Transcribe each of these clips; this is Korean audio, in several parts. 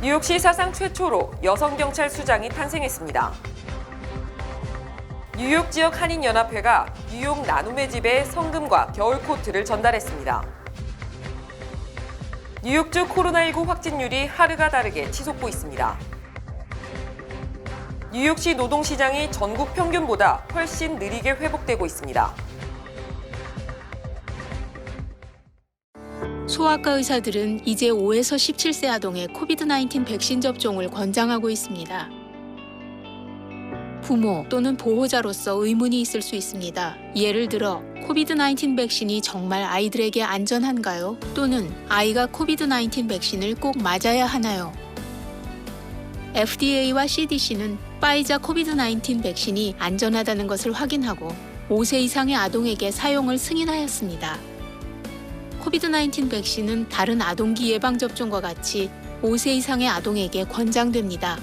뉴욕시 사상 최초로 여성 경찰 수장이 탄생했습니다. 뉴욕 지역 한인연합회가 뉴욕 나눔의 집에 성금과 겨울 코트를 전달했습니다. 뉴욕주 코로나19 확진율이 하루가 다르게 치솟고 있습니다. 뉴욕시 노동시장이 전국 평균보다 훨씬 느리게 회복되고 있습니다. 소아과 의사들은 이제 5에서 17세 아동의 코비드-19 백신 접종을 권장하고 있습니다. 부모 또는 보호자로서 의문이 있을 수 있습니다. 예를 들어 코비드-19 백신이 정말 아이들에게 안전한가요? 또는 아이가 코비드-19 백신을 꼭 맞아야 하나요? FDA와 CDC는 파이자 코비드-19 백신이 안전하다는 것을 확인하고 5세 이상의 아동에게 사용을 승인하였습니다. 코비드-19 백신은 다른 아동기 예방접종과 같이 5세 이상의 아동에게 권장됩니다.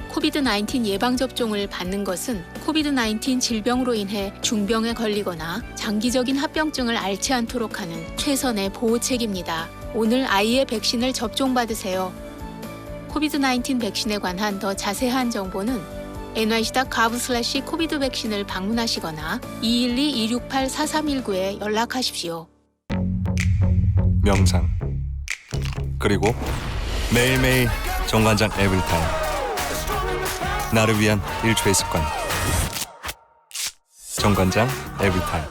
코비드-19 예방접종을 받는 것은 코비드-19 질병으로 인해 중병에 걸리거나 장기적인 합병증을 앓지 않도록 하는 최선의 보호책입니다. 오늘 아이의 백신을 접종받으세요. 코비드-19 백신에 관한 더 자세한 정보는 nyc.gov/covid 백신을 방문하시거나 212-268-4319에 연락하십시오. 명상 그리고 매일매일 정관장 에브리타임 나를 위한 1초의 습관 정관장 에브리타임.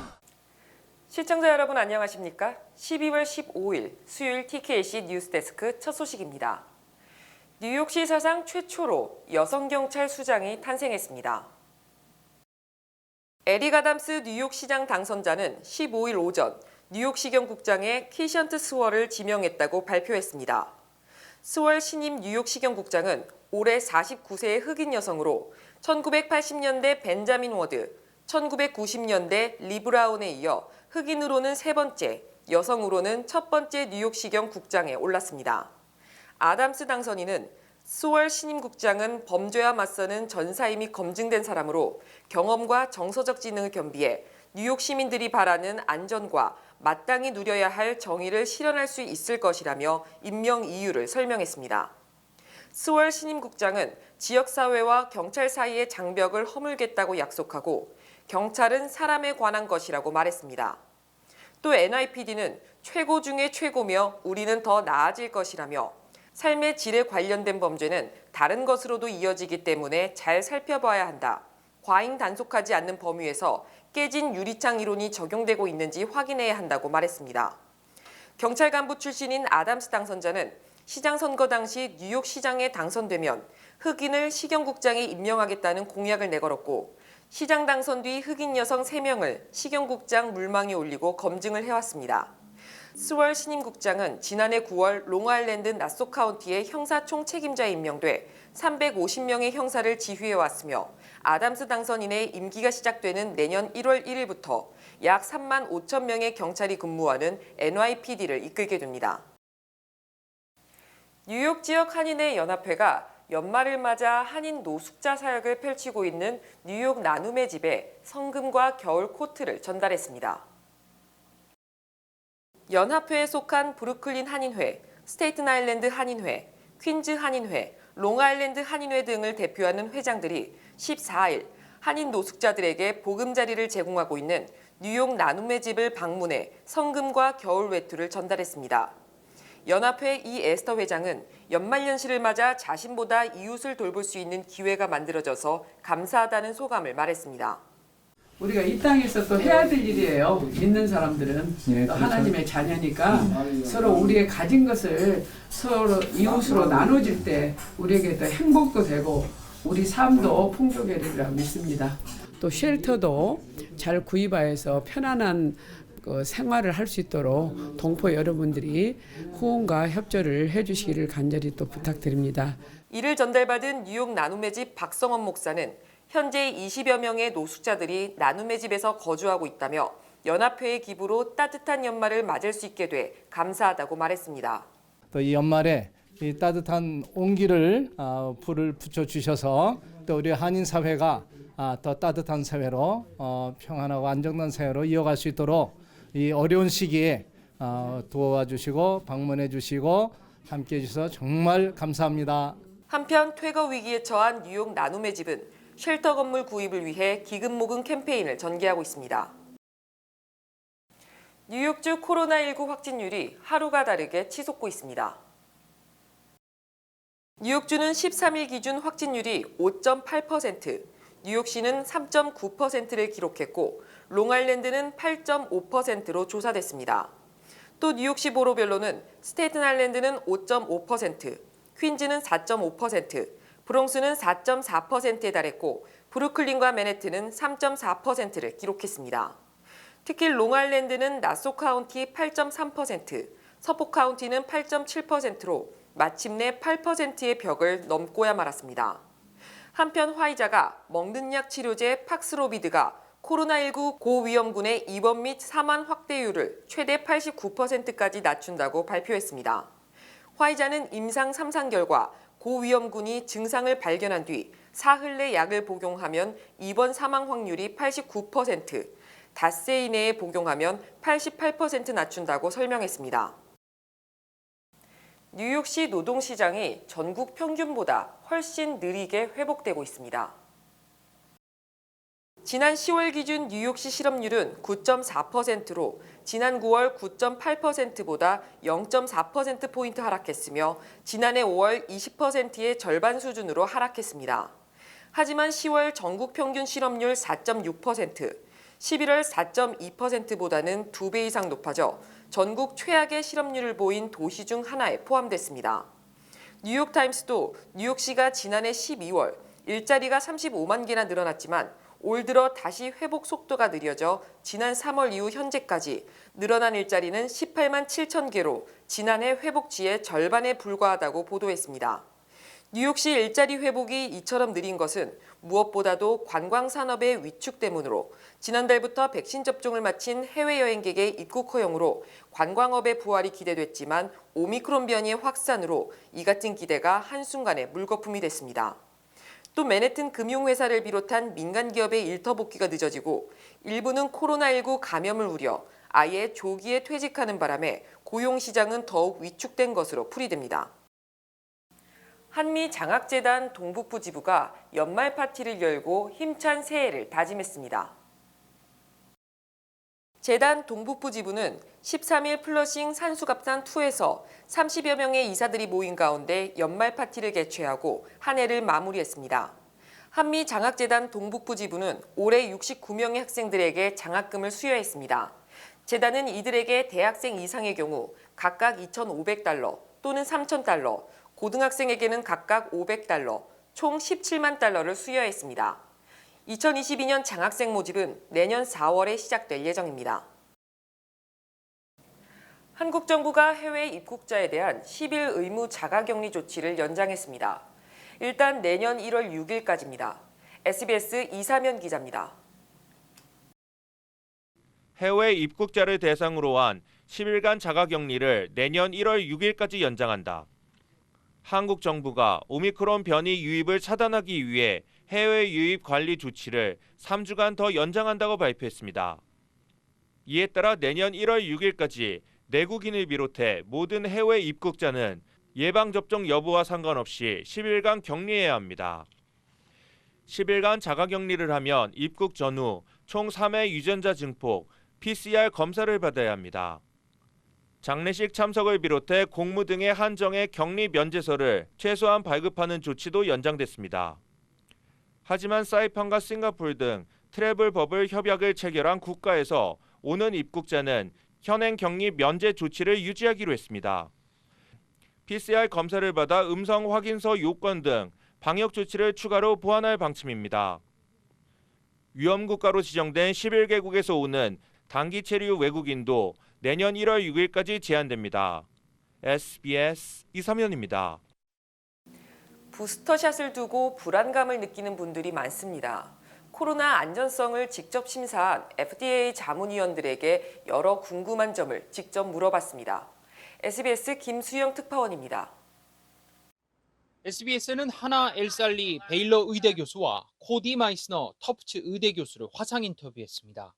시청자 여러분 안녕하십니까? 12월 15일 수요일 TKC 뉴스데스크 첫 소식입니다. 뉴욕시 사상 최초로 여성 경찰 수장이 탄생했습니다. 에릭 아담스 뉴욕시장 당선자는 15일 오전 뉴욕시경국장에 키션트 스월을 지명했다고 발표했습니다. 스월 신임 뉴욕시경국장은 올해 49세의 흑인 여성으로 1980년대 벤자민 워드, 1990년대 리 브라운에 이어 흑인으로는 세 번째, 여성으로는 첫 번째 뉴욕시경국장에 올랐습니다. 아담스 당선인은 스월 신임국장은 범죄와 맞서는 전사임이 검증된 사람으로 경험과 정서적 지능을 겸비해 뉴욕 시민들이 바라는 안전과 마땅히 누려야 할 정의를 실현할 수 있을 것이라며 임명 이유를 설명했습니다. 스월 신임국장은 지역사회와 경찰 사이의 장벽을 허물겠다고 약속하고 경찰은 사람에 관한 것이라고 말했습니다. 또 NYPD는 최고 중에 최고며 우리는 더 나아질 것이라며 삶의 질에 관련된 범죄는 다른 것으로도 이어지기 때문에 잘 살펴봐야 한다. 과잉 단속하지 않는 범위에서 깨진 유리창 이론이 적용되고 있는지 확인해야 한다고 말했습니다. 경찰 간부 출신인 아담스 당선자는 시장 선거 당시 뉴욕시장에 당선되면 흑인을 시경국장에 임명하겠다는 공약을 내걸었고 시장 당선 뒤 흑인 여성 3명을 시경국장 물망에 올리고 검증을 해왔습니다. 스월 신임국장은 지난해 9월 롱아일랜드 나소 카운티의 형사총 책임자에 임명돼 350명의 형사를 지휘해왔으며 아담스 당선인의 임기가 시작되는 내년 1월 1일부터 약 3만 5천 명의 경찰이 근무하는 NYPD를 이끌게 됩니다. 뉴욕 지역 한인의 연합회가 연말을 맞아 한인 노숙자 사역을 펼치고 있는 뉴욕 나눔의 집에 성금과 겨울 코트를 전달했습니다. 연합회에 속한 브루클린 한인회, 스테이튼 아일랜드 한인회, 퀸즈 한인회, 롱아일랜드 한인회 등을 대표하는 회장들이 14일 한인 노숙자들에게 보금자리를 제공하고 있는 뉴욕 나눔의 집을 방문해 성금과 겨울 외투를 전달했습니다. 연합회 이 에스터 회장은 연말연시를 맞아 자신보다 이웃을 돌볼 수 있는 기회가 만들어져서 감사하다는 소감을 말했습니다. 우리가 이 땅에서 또 해야 될 일이에요. 믿는 사람들은 또 하나님의 자녀니까 서로 우리의 가진 것을 서로 이웃으로 나눠줄 때 우리에게 또 행복도 되고 우리 삶도 풍족해지리라고 믿습니다. 또 쉘터도 잘 구입하여서 편안한 생활을 할 수 있도록 동포 여러분들이 후원과 협조를 해주시기를 간절히 또 부탁드립니다. 이를 전달받은 뉴욕 나눔의 집 박성원 목사는 현재 20여 명의 노숙자들이 나눔의 집에서 거주하고 있다며 연합회의 기부로 따뜻한 연말을 맞을 수 있게 돼 감사하다고 말했습니다. 또 이 연말에 이 따뜻한 온기를 불을 붙여주셔서 또 우리 한인 사회가 더 따뜻한 사회로 평안하고 안정된 사회로 이어갈 수 있도록 이 어려운 시기에 도와주시고 방문해 주시고 함께해 주셔서 정말 감사합니다. 한편 퇴거 위기에 처한 뉴욕 나눔의 집은 쉘터 건물 구입을 위해 기금 모금 캠페인을 전개하고 있습니다. 뉴욕주 코로나19 확진율이 하루가 다르게 치솟고 있습니다. 뉴욕주는 13일 기준 확진율이 5.8%, 뉴욕시는 3.9%를 기록했고 롱아일랜드는 8.5%로 조사됐습니다. 또 뉴욕시 보로별로는 스테이튼 아일랜드는 5.5%, 퀸즈는 4.5%, 브롱스는 4.4%에 달했고 브루클린과 맨해튼은 3.4%를 기록했습니다. 특히 롱아일랜드는 나소 카운티 8.3%, 서포 카운티는 8.7%로 마침내 8%의 벽을 넘고야 말았습니다. 한편 화이자가 먹는 약 치료제 팍스로비드가 코로나19 고위험군의 입원 및 사망 확대율을 최대 89%까지 낮춘다고 발표했습니다. 화이자는 임상 3상 결과 고위험군이 증상을 발견한 뒤 사흘 내 약을 복용하면 입원 사망 확률이 89%, 닷새 이내에 복용하면 88% 낮춘다고 설명했습니다. 뉴욕시 노동시장이 전국 평균보다 훨씬 느리게 회복되고 있습니다. 지난 10월 기준 뉴욕시 실업률은 9.4%로 지난 9월 9.8%보다 0.4%포인트 하락했으며 지난해 5월 20%의 절반 수준으로 하락했습니다. 하지만 10월 전국 평균 실업률 4.6%, 11월 4.2%보다는 2배 이상 높아져 전국 최악의 실업률을 보인 도시 중 하나에 포함됐습니다. 뉴욕타임스도 뉴욕시가 지난해 12월 일자리가 35만 개나 늘어났지만 올 들어 다시 회복 속도가 느려져 지난 3월 이후 현재까지 늘어난 일자리는 18만 7천 개로 지난해 회복치의 절반에 불과하다고 보도했습니다. 뉴욕시 일자리 회복이 이처럼 느린 것은 무엇보다도 관광산업의 위축 때문으로 지난달부터 백신 접종을 마친 해외여행객의 입국 허용으로 관광업의 부활이 기대됐지만 오미크론 변이의 확산으로 이 같은 기대가 한순간에 물거품이 됐습니다. 또 맨해튼 금융회사를 비롯한 민간 기업의 일터 복귀가 늦어지고 일부는 코로나19 감염을 우려 아예 조기에 퇴직하는 바람에 고용시장은 더욱 위축된 것으로 풀이됩니다. 한미장학재단 동북부 지부가 연말 파티를 열고 힘찬 새해를 다짐했습니다. 재단 동북부 지부는 13일 플러싱 산수갑산2에서 30여 명의 이사들이 모인 가운데 연말 파티를 개최하고 한 해를 마무리했습니다. 한미장학재단 동북부 지부는 올해 69명의 학생들에게 장학금을 수여했습니다. 재단은 이들에게 대학생 이상의 경우 각각 2,500달러 또는 3,000달러, 고등학생에게는 각각 500달러, 총 17만 달러를 수여했습니다. 2022년 장학생 모집은 내년 4월에 시작될 예정입니다. 한국 정부가 해외 입국자에 대한 10일 의무 자가격리 조치를 연장했습니다. 일단 내년 1월 6일까지입니다. SBS 이사면 기자입니다. 해외 입국자를 대상으로 한 10일간 자가격리를 내년 1월 6일까지 연장한다. 한국 정부가 오미크론 변이 유입을 차단하기 위해 해외 유입 관리 조치를 3주간 더 연장한다고 발표했습니다. 이에 따라 내년 1월 6일까지 내국인을 비롯해 모든 해외 입국자는 예방접종 여부와 상관없이 10일간 격리해야 합니다. 10일간 자가격리를 하면 입국 전후 총 3회 유전자 증폭, PCR 검사를 받아야 합니다. 장례식 참석을 비롯해 공무 등의 한정의 격리 면제서를 최소한 발급하는 조치도 연장됐습니다. 하지만 사이판과 싱가포르 등 트래블 버블 협약을 체결한 국가에서 오는 입국자는 현행 격리 면제 조치를 유지하기로 했습니다. PCR 검사를 받아 음성 확인서 요건 등 방역 조치를 추가로 보완할 방침입니다. 위험국가로 지정된 11개국에서 오는 단기 체류 외국인도 내년 1월 6일까지 제한됩니다. SBS 이사면입니다. 부스터샷을 두고 불안감을 느끼는 분들이 많습니다. 코로나 안전성을 직접 심사한 FDA 자문위원들에게 여러 궁금한 점을 직접 물어봤습니다. SBS 김수영 특파원입니다. SBS는 하나 엘살리 베일러 의대 교수와 코디 마이스너 터프츠 의대 교수를 화상 인터뷰했습니다.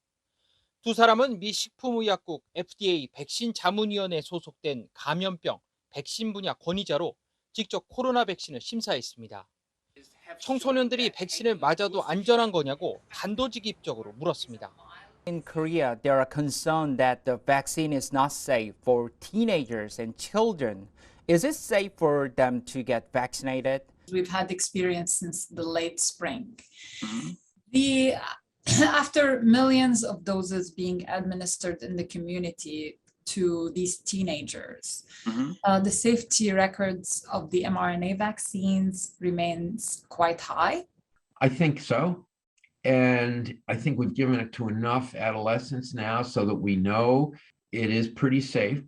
두 사람은 미 식품의약국 FDA 백신 자문위원회에 소속된 감염병 백신 분야 권위자로 직접 코로나 백신을 심사했습니다. 청소년들이 백신을 맞아도 안전한 거냐고 단도직입적으로 물었습니다. In Korea, there are concerns that the vaccine is not safe for teenagers and children. Is it safe for them to get vaccinated? We've had experience since the late spring. After millions of doses being administered in the community to these teenagers, the safety records of the mRNA vaccines remains quite high. I think so. And I think we've given it to enough adolescents now so that we know it is pretty safe.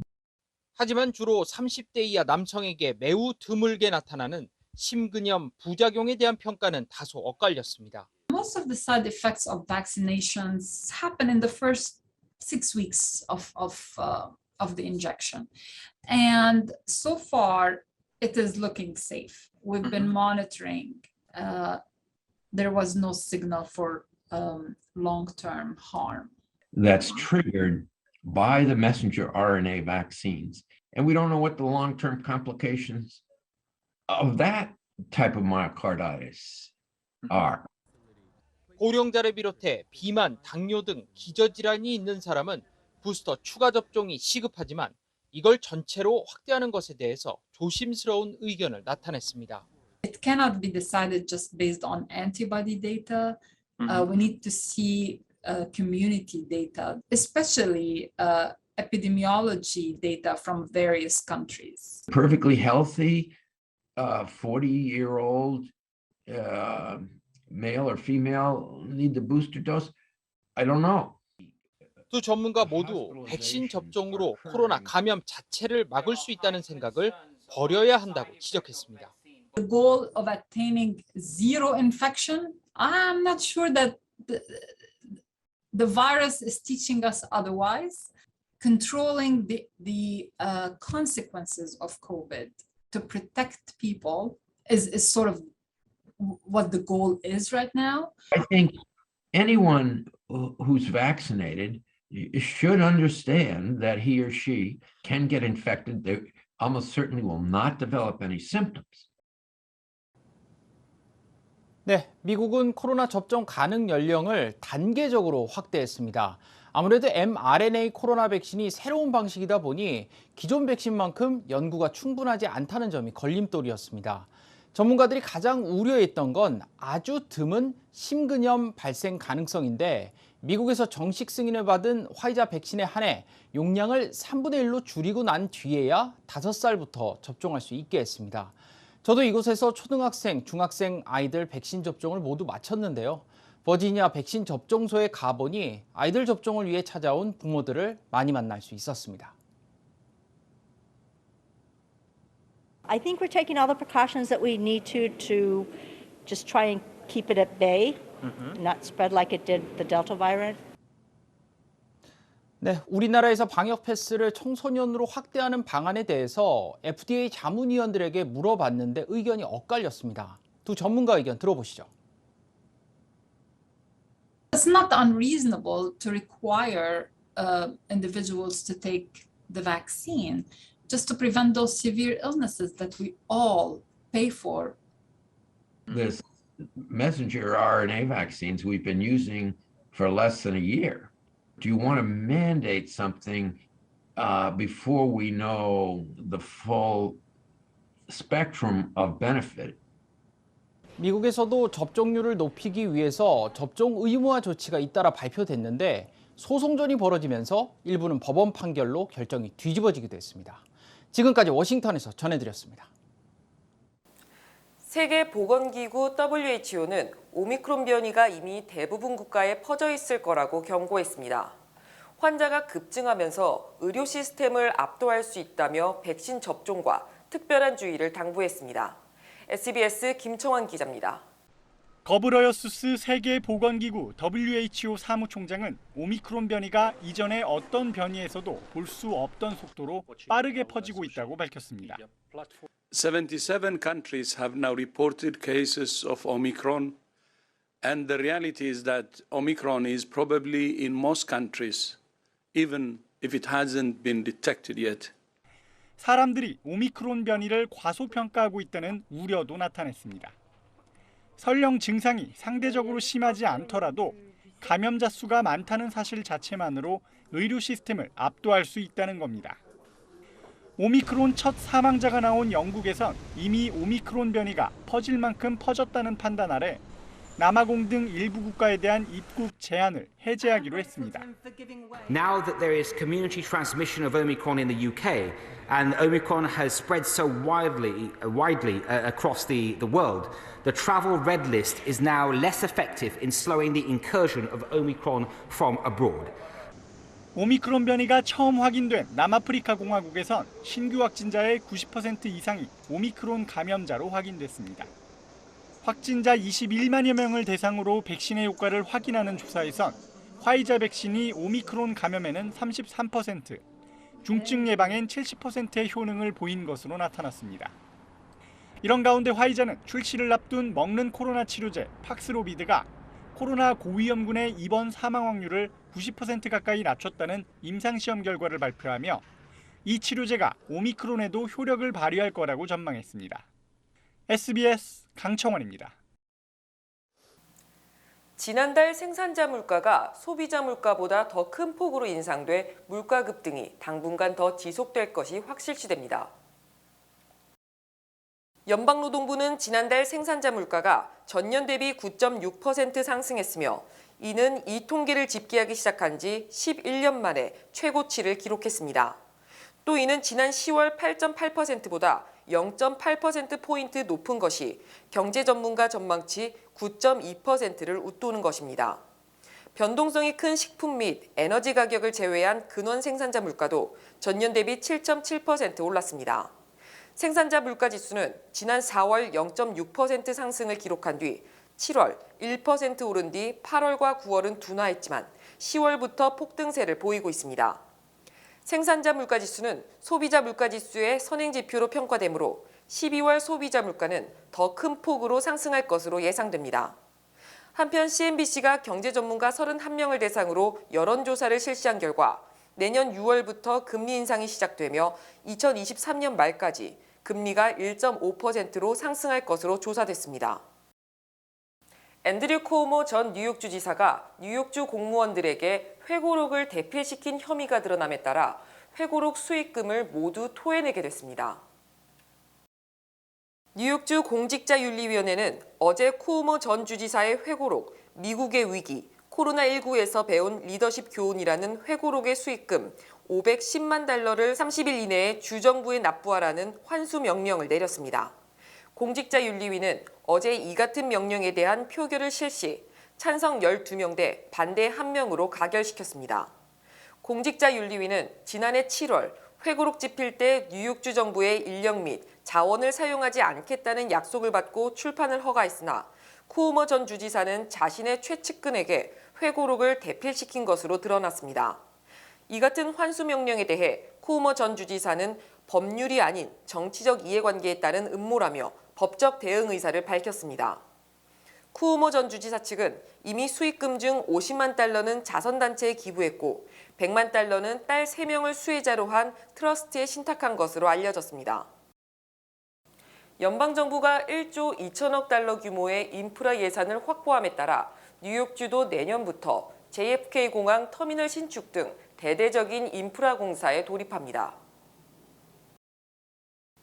하지만 주로 30대 이하 남성에게 매우 드물게 나타나는 심근염 부작용에 대한 평가는 다소 엇갈렸습니다. Most of the side effects of vaccinations happen in the first 6 weeks of the injection. And so far, it is looking safe. We've been monitoring. There was no signal for long-term harm. That's triggered by the messenger RNA vaccines. And we don't know what the long-term complications of that type of myocarditis are. 고령자를 비롯해 비만, 당뇨 등 기저질환이 있는 사람은 부스터 추가 접종이 시급하지만 이걸 전체로 확대하는 것에 대해서 조심스러운 의견을 나타냈습니다. It cannot be decided just based on antibody data. We need to see community data, especially epidemiology data from various countries. Perfectly healthy 40-year-old male or female need the booster dose? I don't know. 두 전문가 모두 백신 접종으로 코로나 감염 자체를 막을 수 있다는 생각을 버려야 한다고 지적했습니다. The goal of attaining zero infection, I'm not sure that the virus is teaching us otherwise. Controlling the consequences of COVID to protect people is sort of what the goal is right now. I think anyone who's vaccinated should understand that he or she can get infected. They almost certainly will not develop any symptoms. 네, 미국은 코로나 접종 가능 연령을 단계적으로 확대했습니다. 아무래도 mRNA 코로나 백신이 새로운 방식이다 보니 기존 백신만큼 연구가 충분하지 않다는 점이 걸림돌이었습니다. 전문가들이 가장 우려했던 건 아주 드문 심근염 발생 가능성인데 미국에서 정식 승인을 받은 화이자 백신에 한해 용량을 3분의 1로 줄이고 난 뒤에야 5살부터 접종할 수 있게 했습니다. 저도 이곳에서 초등학생, 중학생 아이들 백신 접종을 모두 마쳤는데요. 버지니아 백신 접종소에 가보니 아이들 접종을 위해 찾아온 부모들을 많이 만날 수 있었습니다. I think we're taking all the precautions that we need to just try and keep it at bay, not spread like it did the Delta variant. 네, 우리나라에서 방역 패스를 청소년으로 확대하는 방안에 대해서 FDA 자문위원들에게 물어봤는데 의견이 엇갈렸습니다. 두 전문가 의견 들어보시죠. It's not unreasonable to require individuals to take the vaccine just to prevent those severe illnesses that we all pay for. This messenger RNA vaccines we've been using for less than a year. Do you want to mandate something before we know the full spectrum of benefit? 미국에서도 접종률을 높이기 위해서 접종 의무화 조치가 잇따라 발표됐는데 소송전이 벌어지면서 일부는 법원 판결로 결정이 뒤집어지기도 했습니다. 지금까지 워싱턴에서 전해드렸습니다. 세계보건기구 WHO는 오미크론 변이가 이미 대부분 국가에 퍼져 있을 거라고 경고했습니다. 환자가 급증하면서 의료 시스템을 압도할 수 있다며 백신 접종과 특별한 주의를 당부했습니다. SBS 김청환 기자입니다. 거브러여수스 세계보건기구 WHO 사무총장은 오미크론 변이가 이전의 어떤 변이에서도 볼 수 없던 속도로 빠르게 퍼지고 있다고 밝혔습니다. 77 countries have now reported cases of Omicron, and the reality is that Omicron is probably in most countries, even if it hasn't been detected yet. 사람들이 오미크론 변이를 과소평가하고 있다는 우려도 나타냈습니다. 설령 증상이 상대적으로 심하지 않더라도 감염자 수가 많다는 사실 자체만으로 의료 시스템을 압도할 수 있다는 겁니다. 오미크론 첫 사망자가 나온 영국에선 이미 오미크론 변이가 퍼질 만큼 퍼졌다는 판단 아래 남아공 등 일부 국가에 대한 입국 제한을 해제하기로 했습니다. Now that there is community transmission of Omicron in the UK and Omicron has spread so widely across the world, the travel red list is now less effective in slowing the incursion of Omicron from abroad. 오미크론 변이가 처음 확인된 남아프리카 공화국에선 신규 확진자의 90% 이상이 오미크론 감염자로 확인됐습니다. 확진자 21만여 명을 대상으로 백신의 효과를 확인하는 조사에선 화이자 백신이 오미크론 감염에는 33%, 중증 예방엔 70%의 효능을 보인 것으로 나타났습니다. 이런 가운데 화이자는 출시를 앞둔 먹는 코로나 치료제 팍스로비드가 코로나 고위험군의 입원 사망 확률을 90% 가까이 낮췄다는 임상시험 결과를 발표하며 이 치료제가 오미크론에도 효력을 발휘할 거라고 전망했습니다. SBS 강청원입니다. 지난달 생산자 물가가 소비자 물가보다 더 큰 폭으로 인상돼 물가 급등이 당분간 더 지속될 것이 확실시됩니다. 연방노동부는 지난달 생산자 물가가 전년 대비 9.6% 상승했으며 이는 이 통계를 집계하기 시작한 지 11년 만에 최고치를 기록했습니다. 또 이는 지난 10월 8.8%보다 0.8%포인트 높은 것이 경제 전문가 전망치 9.2%를 웃도는 것입니다. 변동성이 큰 식품 및 에너지 가격을 제외한 근원 생산자 물가도 전년 대비 7.7% 올랐습니다. 생산자 물가 지수는 지난 4월 0.6% 상승을 기록한 뒤 7월 1% 오른 뒤 8월과 9월은 둔화했지만 10월부터 폭등세를 보이고 있습니다. 생산자 물가 지수는 소비자 물가 지수의 선행 지표로 평가되므로 12월 소비자 물가는 더 큰 폭으로 상승할 것으로 예상됩니다. 한편 CNBC가 경제 전문가 31명을 대상으로 여론조사를 실시한 결과 내년 6월부터 금리 인상이 시작되며 2023년 말까지 금리가 1.5%로 상승할 것으로 조사됐습니다. 앤드류 쿠오모 전 뉴욕주 지사가 뉴욕주 공무원들에게 회고록을 대필시킨 혐의가 드러남에 따라 회고록 수익금을 모두 토해내게 됐습니다. 뉴욕주 공직자윤리위원회는 어제 쿠오모 전 주지사의 회고록 미국의 위기, 코로나19에서 배운 리더십 교훈이라는 회고록의 수익금 510만 달러를 30일 이내에 주정부에 납부하라는 환수 명령을 내렸습니다. 공직자윤리위는 어제 이 같은 명령에 대한 표결을 실시, 찬성 12명 대 반대 1명으로 가결시켰습니다. 공직자윤리위는 지난해 7월 회고록 집필 때 뉴욕주 정부의 인력 및 자원을 사용하지 않겠다는 약속을 받고 출판을 허가했으나 쿠오모 전 주지사는 자신의 최측근에게 회고록을 대필시킨 것으로 드러났습니다. 이 같은 환수 명령에 대해 쿠오모 전 주지사는 법률이 아닌 정치적 이해관계에 따른 음모라며 법적 대응 의사를 밝혔습니다. 쿠오모 전 주지사 측은 이미 수익금 중 50만 달러는 자선단체에 기부했고 100만 달러는 딸 3명을 수혜자로 한 트러스트에 신탁한 것으로 알려졌습니다. 연방정부가 1조 2천억 달러 규모의 인프라 예산을 확보함에 따라 뉴욕주도 내년부터 JFK 공항 터미널 신축 등 대대적인 인프라 공사에 돌입합니다.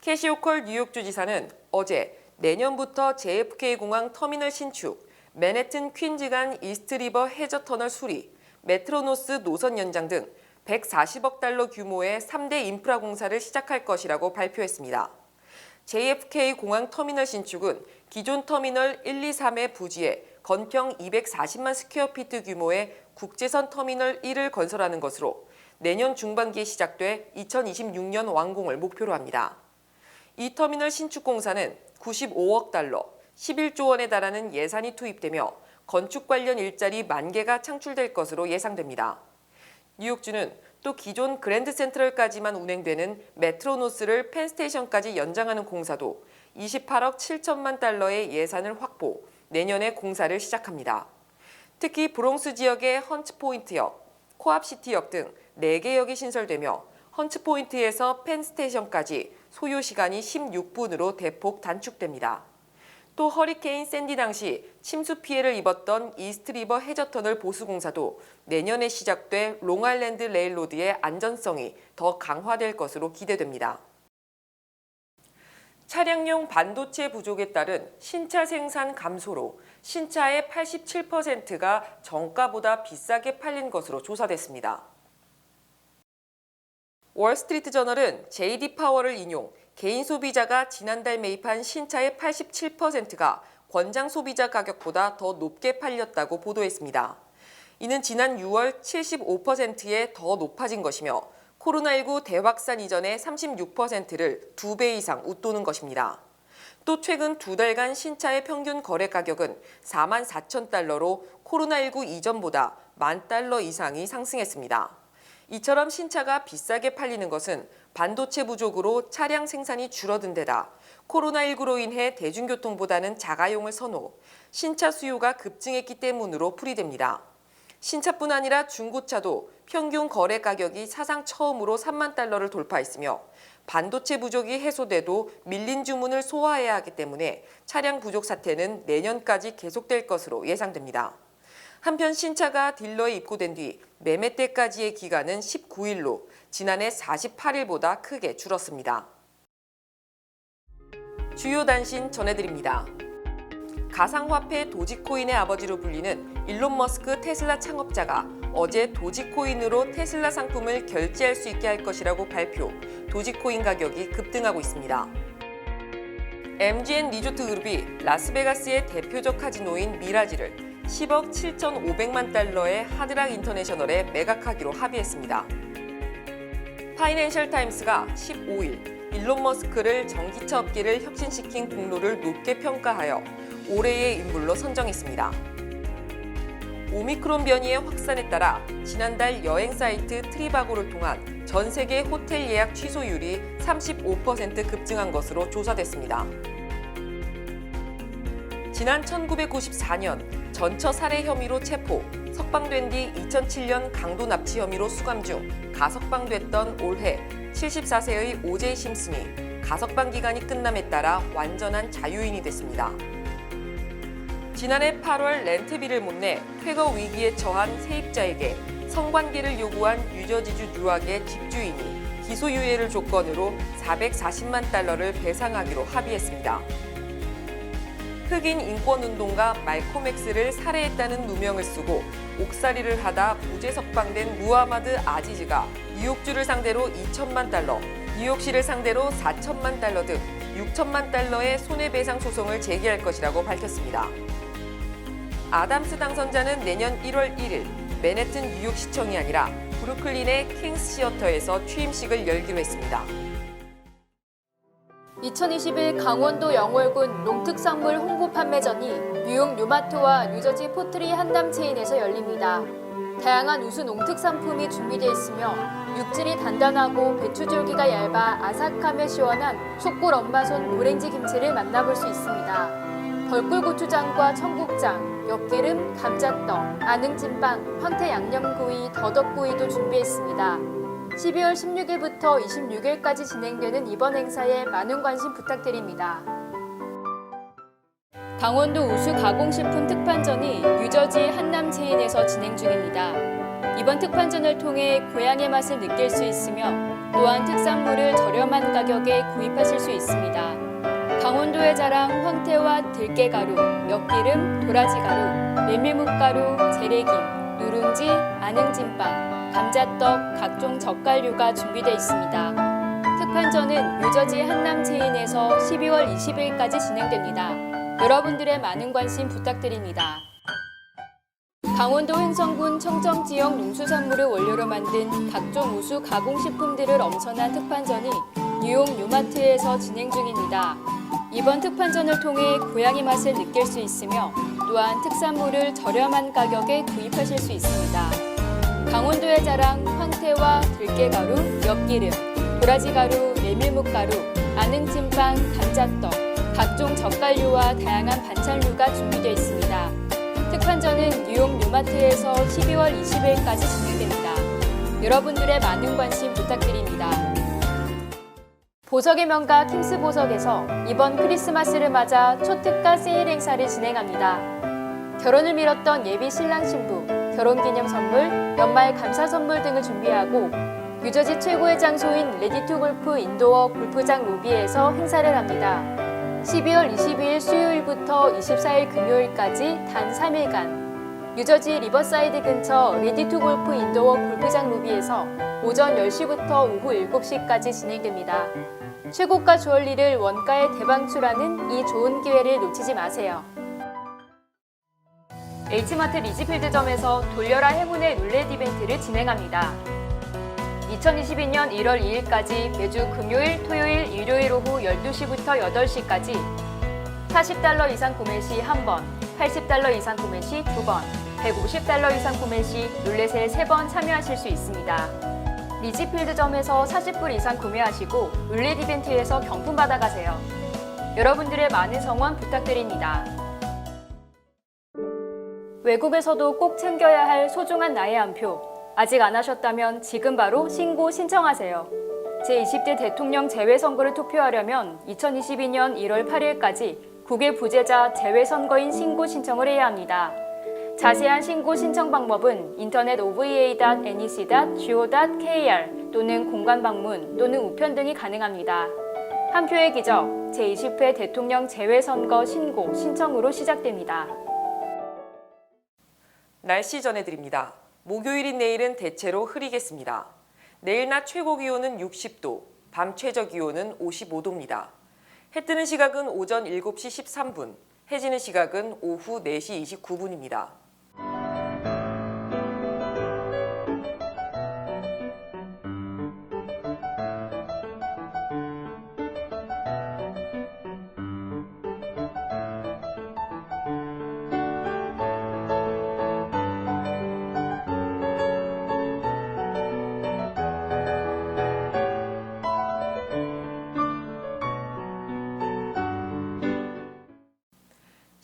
캐시 호컬 뉴욕주 지사는 어제 내년부터 JFK 공항 터미널 신축, 맨해튼 퀸즈 간 이스트리버 해저 터널 수리, 메트로노스 노선 연장 등 140억 달러 규모의 3대 인프라 공사를 시작할 것이라고 발표했습니다. JFK 공항 터미널 신축은 기존 터미널 1, 2, 3의 부지에 건평 240만 스퀘어피트 규모의 국제선 터미널 1을 건설하는 것으로 내년 중반기에 시작돼 2026년 완공을 목표로 합니다. 이 터미널 신축 공사는 95억 달러, 11조 원에 달하는 예산이 투입되며 건축 관련 일자리 10,000개가 창출될 것으로 예상됩니다. 뉴욕주는 또 기존 그랜드 센트럴까지만 운행되는 메트로노스를 펜스테이션까지 연장하는 공사도 28억 7천만 달러의 예산을 확보, 내년에 공사를 시작합니다. 특히 브롱스 지역의 헌츠포인트역, 코앞시티역 등 4개 역이 신설되며 헌츠포인트에서 펜스테이션까지 소요 시간이 16분으로 대폭 단축됩니다. 또 허리케인 샌디 당시 침수 피해를 입었던 이스트리버 해저터널 보수공사도 내년에 시작될 롱아일랜드 레일로드의 안전성이 더 강화될 것으로 기대됩니다. 차량용 반도체 부족에 따른 신차 생산 감소로 신차의 87%가 정가보다 비싸게 팔린 것으로 조사됐습니다. 월스트리트 저널은 JD 파워를 인용, 개인 소비자가 지난달 매입한 신차의 87%가 권장 소비자 가격보다 더 높게 팔렸다고 보도했습니다. 이는 지난 6월 75%에 더 높아진 것이며 코로나19 대확산 이전의 36%를 2배 이상 웃도는 것입니다. 또 최근 2달간 신차의 평균 거래 가격은 44,000달러로 코로나19 이전보다 $10,000 이상이 상승했습니다. 이처럼 신차가 비싸게 팔리는 것은 반도체 부족으로 차량 생산이 줄어든 데다 코로나19로 인해 대중교통보다는 자가용을 선호, 신차 수요가 급증했기 때문으로 풀이됩니다. 신차뿐 아니라 중고차도 평균 거래 가격이 사상 처음으로 $30,000를 돌파했으며 반도체 부족이 해소돼도 밀린 주문을 소화해야 하기 때문에 차량 부족 사태는 내년까지 계속될 것으로 예상됩니다. 한편 신차가 딜러에 입고된 뒤 매매 때까지의 기간은 19일로 지난해 48일보다 크게 줄었습니다. 주요 단신 전해드립니다. 가상화폐 도지코인의 아버지로 불리는 일론 머스크 테슬라 창업자가 어제 도지코인으로 테슬라 상품을 결제할 수 있게 할 것이라고 발표, 도지코인 가격이 급등하고 있습니다. MGM 리조트 그룹이 라스베가스의 대표적 카지노인 미라지를 10억 7,500만 달러의 하드락 인터내셔널에 매각하기로 합의했습니다. 파이낸셜 타임스가 15일 일론 머스크를 전기차 업계를 혁신시킨 공로를 높게 평가하여 올해의 인물로 선정했습니다. 오미크론 변이의 확산에 따라 지난달 여행 사이트 트리바고를 통한 전 세계 호텔 예약 취소율이 35% 급증한 것으로 조사됐습니다. 지난 1994년 전처 살해 혐의로 체포, 석방된 뒤 2007년 강도 납치 혐의로 수감 중 가석방됐던 올해 74세의 오제이 심슨이 가석방 기간이 끝남에 따라 완전한 자유인이 됐습니다. 지난해 8월 렌트비를 못 내 퇴거 위기에 처한 세입자에게 성관계를 요구한 유저지주 뉴악의 집주인이 기소유예를 조건으로 440만 달러를 배상하기로 합의했습니다. 흑인 인권운동가 말콤 엑스를 살해했다는 누명을 쓰고 옥살이를 하다 무죄 석방된 무하마드 아지즈가 뉴욕주를 상대로 2천만 달러, 뉴욕시를 상대로 4천만 달러 등 6천만 달러의 손해배상 소송을 제기할 것이라고 밝혔습니다. 아담스 당선자는 내년 1월 1일 맨해튼 뉴욕시청이 아니라 브루클린의 킹스 시어터에서 취임식을 열기로 했습니다. 2021 강원도 영월군 농특산물 홍보 판매전이 뉴욕 뉴마트와 뉴저지 포트리 한담 체인에서 열립니다. 다양한 우수 농특산품이 준비되어 있으며 육질이 단단하고 배추줄기가 얇아 아삭하며 시원한 속골 엄마손 오렌지 김치를 만나볼 수 있습니다. 벌꿀고추장과 청국장, 엿기름, 감자떡, 아능찐빵, 황태 양념구이, 더덕구이도 준비했습니다. 12월 16일부터 26일까지 진행되는 이번 행사에 많은 관심 부탁드립니다. 강원도 우수 가공식품 특판전이 뉴저지 한남 체인에서 진행 중입니다. 이번 특판전을 통해 고향의 맛을 느낄 수 있으며 또한 특산물을 저렴한 가격에 구입하실 수 있습니다. 강원도의 자랑 황태와 들깨가루, 엿기름, 도라지가루, 메밀묵가루, 재래김, 누룽지, 아능찐빵, 감자떡, 각종 젓갈류가 준비되어 있습니다. 특판전은 뉴저지 한남 체인에서 12월 20일까지 진행됩니다. 여러분들의 많은 관심 부탁드립니다. 강원도 횡성군 청정 지역 농수산물을 원료로 만든 각종 우수 가공식품들을 엄선한 특판전이 뉴욕 뉴마트에서 진행 중입니다. 이번 특판전을 통해 고향의 맛을 느낄 수 있으며 또한 특산물을 저렴한 가격에 구입하실 수 있습니다. 강원도의 자랑 황태와 들깨가루, 엿기름, 도라지가루, 메밀묵가루, 아능찐빵, 감자떡, 각종 젓갈류와 다양한 반찬류가 준비되어 있습니다. 특판전은 뉴욕 뉴마트에서 12월 20일까지 진행됩니다. 여러분들의 많은 관심 부탁드립니다. 보석의 명가 킹스 보석에서 이번 크리스마스를 맞아 초특가 세일 행사를 진행합니다. 결혼을 미뤘던 예비 신랑 신부, 결혼기념 선물, 연말 감사 선물 등을 준비하고 뉴저지 최고의 장소인 레디투골프 인도어 골프장 로비에서 행사를 합니다. 12월 22일 수요일부터 24일 금요일까지 단 3일간 뉴저지 리버사이드 근처 레디투골프 인도어 골프장 로비에서 오전 10시부터 오후 7시까지 진행됩니다. 최고가 주얼리를 원가에 대방출하는 이 좋은 기회를 놓치지 마세요. H마트 리지필드점에서 돌려라 행운의 룰렛 이벤트를 진행합니다. 2022년 1월 2일까지 매주 금요일, 토요일, 일요일 오후 12시부터 8시까지 40달러 이상 구매 시 1번, 80달러 이상 구매 시 2번, 150달러 이상 구매 시 룰렛에 3번 참여하실 수 있습니다. 리지필드점에서 40불 이상 구매하시고 룰렛 이벤트에서 경품 받아가세요. 여러분들의 많은 성원 부탁드립니다. 외국에서도 꼭 챙겨야 할 소중한 나의 한 표. 아직 안 하셨다면 지금 바로 신고 신청하세요. 제20대 대통령 재외선거를 투표하려면 2022년 1월 8일까지 국외 부재자 재외선거인 신고 신청을 해야 합니다. 자세한 신고 신청 방법은 인터넷 ova.nec.go.kr 또는 공관 방문 또는 우편 등이 가능합니다. 한 표의 기적, 제20회 대통령 재외선거 신고 신청으로 시작됩니다. 날씨 전해드립니다. 목요일인 내일은 대체로 흐리겠습니다. 내일 낮 최고 기온은 60도, 밤 최저 기온은 55도입니다. 해 뜨는 시각은 오전 7시 13분, 해 지는 시각은 오후 4시 29분입니다.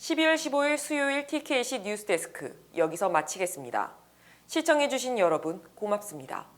(12월 15일) 수요일 TKC 뉴스데스크 여기서 마치겠습니다. 시청해주신 여러분 고맙습니다.